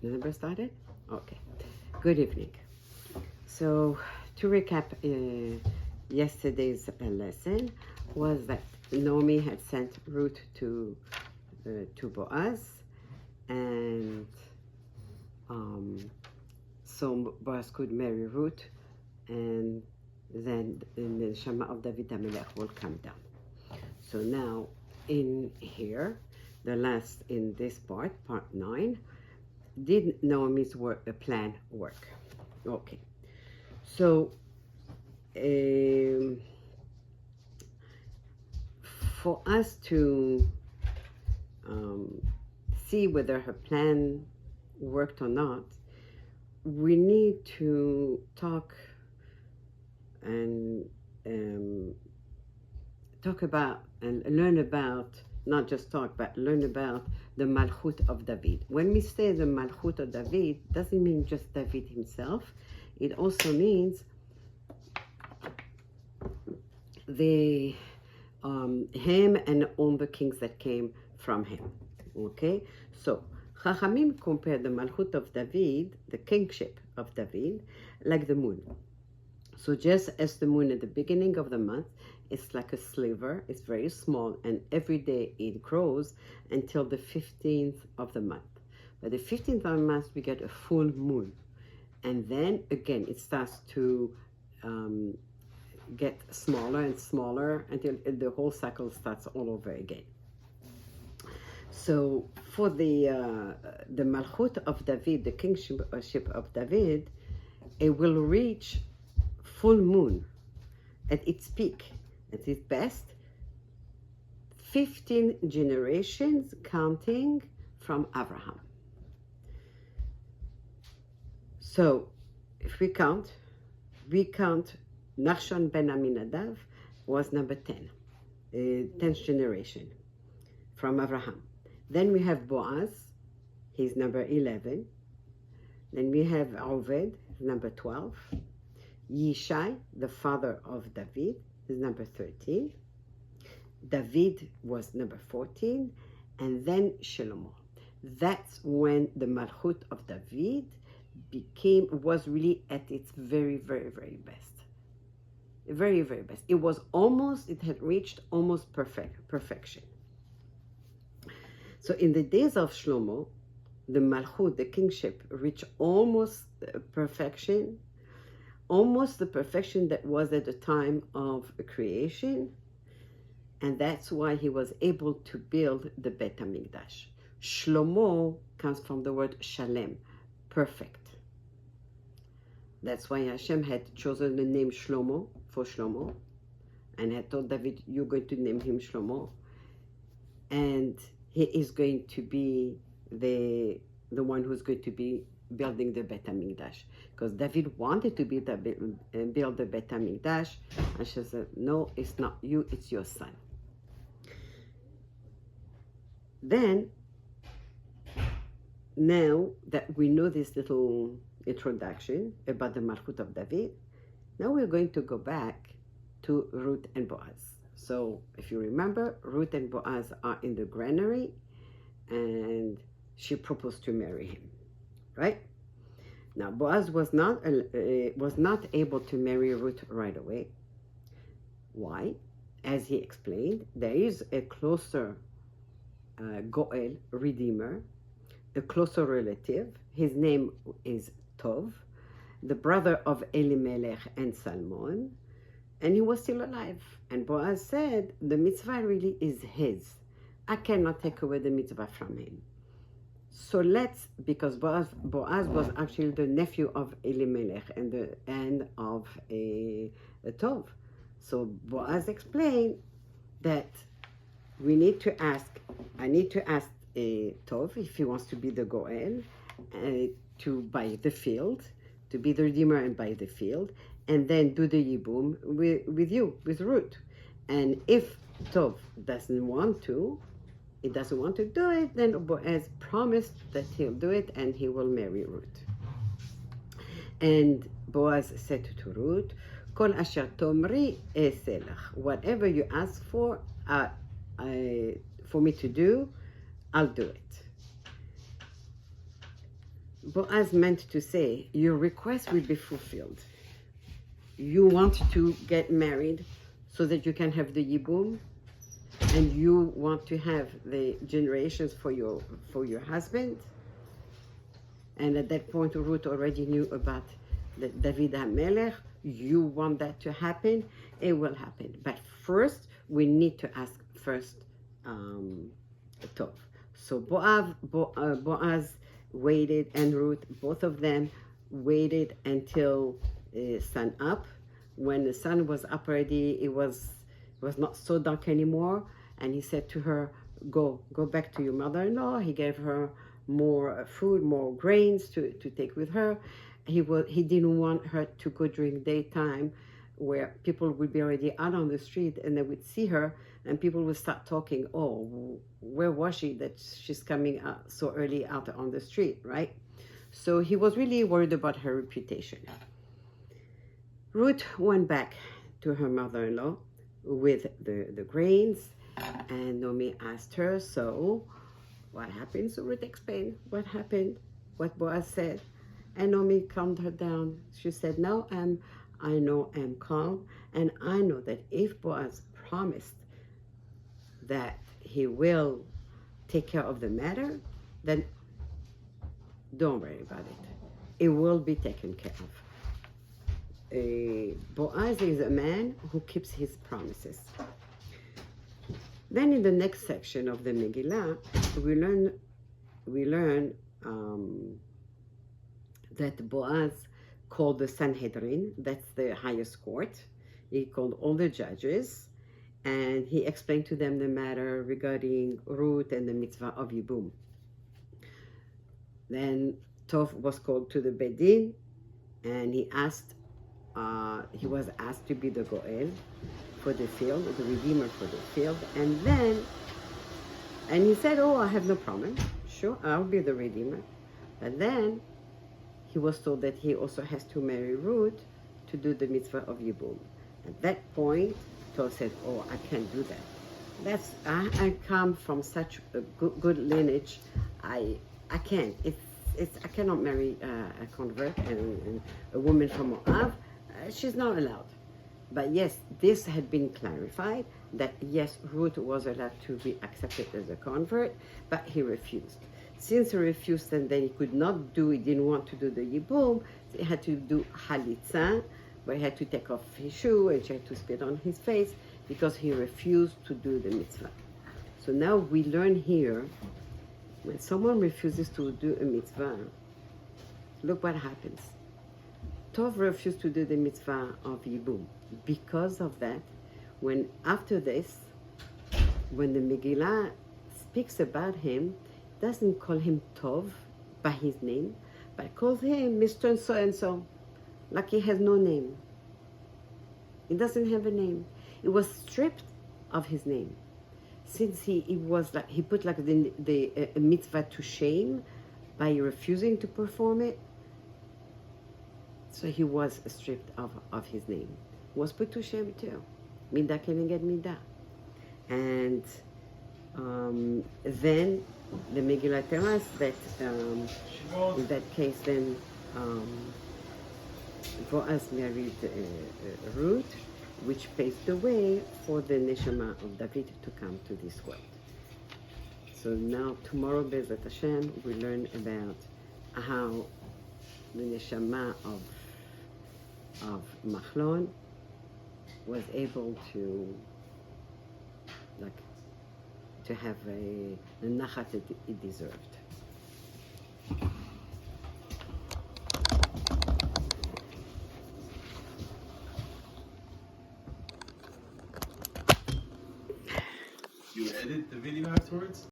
The number started? Okay. Good evening. So, to recap yesterday's lesson was that Naomi had sent Ruth to Boaz, and so Boaz could marry Ruth, and then the Shema of David HaMelech will come down. So now in here, the last in this part 9, did Naomi's plan work? Okay, so for us to see whether her plan worked or not, we need to talk and talk about and learn about, not just talk, but learn about the Malchut of David. When we say the Malchut of David, doesn't mean just David himself. It also means the him and all the kings that came from him. Okay, so Chachamim compared the Malchut of David, the kingship of David, like the moon. So just as the moon at the beginning of the month, it's like a sliver, it's very small, and every day it grows until the 15th of the month. By the 15th of the month, we get a full moon. And then again, it starts to get smaller and smaller until the whole cycle starts all over again. So for the Malchut of David, the kingship of David, it will reach full moon at its peak, at its best, 15 generations counting from Abraham. So if we count Nachshon ben Aminadav was number 10, 10th generation from Abraham. Then we have Boaz, he's number 11. Then we have Oved, number 12. Yishai, the father of David, is number 13. David was number 14. And then Shlomo. That's when the Malchut of David was really at its very, very, very best. Very, very best. It had reached almost perfection. So in the days of Shlomo, the Malchut, the kingship, reached almost perfection, almost the perfection that was at the time of creation, and that's why he was able to build the Bet HaMikdash. Shlomo comes from the word shalem, perfect. That's why Hashem had chosen the name Shlomo for Shlomo, and had told David, you're going to name him Shlomo, and he is going to be the one who's going to be building the Bet HaMikdash, because David wanted to build the Bet HaMikdash, and she said, no, it's not you, it's your son. Then, now that we know this little introduction about the Malchut of David, now we're going to go back to Ruth and Boaz. So if you remember, Ruth and Boaz are in the granary, and she proposed to marry him, right? Now Boaz was not able to marry Ruth right away. Why? As he explained, there is a closer Goel, redeemer, a closer relative. His name is Tov, the brother of Elimelech and Salmon, and he was still alive. And Boaz said, the mitzvah really is his. I cannot take away the mitzvah from him. So because Boaz was actually the nephew of Elimelech and of Tov. So Boaz explained that I need to ask Tov if he wants to be the Goel, to buy the field, to be the redeemer and buy the field, and then do the Yibum with Ruth. And if Tov doesn't want to do it, then Boaz promised that he'll do it and he will marry Ruth. And Boaz said to Ruth, Kol asher tomri eselach, whatever you ask for me to do, I'll do it. Boaz meant to say, your request will be fulfilled. You want to get married so that you can have the yibum, and you want to have the generations for your husband. And at that point, Ruth already knew about the David HaMelech. You want that to happen, it will happen. But first, we need to ask first Tov. So Boaz waited, and Ruth, both of them waited until sun up. When the sun was up already, it was not so dark anymore. And he said to her, go back to your mother-in-law. He gave her more food, more grains to take with her. He didn't want her to go during daytime, where people would be already out on the street and they would see her, and people would start talking, oh, where was she that she's coming out so early out on the street, right? So he was really worried about her reputation. Ruth went back to her mother-in-law with the grains, and Naomi asked her, so what happened? So Ruth explained what happened, what Boaz said. And Naomi calmed her down. She said, now I know I'm calm, and I know that if Boaz promised that he will take care of the matter, then don't worry about it. It will be taken care of. Boaz is a man who keeps his promises. Then in the next section of the Megillah, we learn that Boaz called the Sanhedrin, that's the highest court. He called all the judges, and he explained to them the matter regarding Ruth and the mitzvah of Yibum. Then Tov was called to the Beit Din, and he was asked to be the Goel for the field, the redeemer for the field. And he said, oh, I have no problem. Sure, I'll be the redeemer. But then he was told that he also has to marry Ruth to do the mitzvah of Yibum. At that point, Tov said, oh, I can't do that. I come from such a good lineage. I can't. I cannot marry a convert and a woman from Moab. She's not allowed. But yes, this had been clarified, that yes, Ruth was allowed to be accepted as a convert, but he refused. Since he refused, and then he could not do, he didn't want to do the Yibum, so he had to do Halitza, where he had to take off his shoe and she had to spit on his face, because he refused to do the mitzvah. So now we learn here, when someone refuses to do a mitzvah, look what happens. Tov refused to do the mitzvah of Yibum. Because of that, after this, when the Megillah speaks about him, doesn't call him Tov by his name, but calls him Mr. So-and-so, like he has no name. He doesn't have a name. It was stripped of his name. Since he put like the mitzvah to shame by refusing to perform it, so he was stripped of his name. Was put to shame too. Midah keneged midah. And then the Megillah tells us that in that case, then Boaz married Ruth, which paved the way for the neshama of David to come to this world. So now, tomorrow, Be'ezrat Hashem, we learn about how the neshama of Machlon was able to have the nachat it deserved. You edit the video afterwards?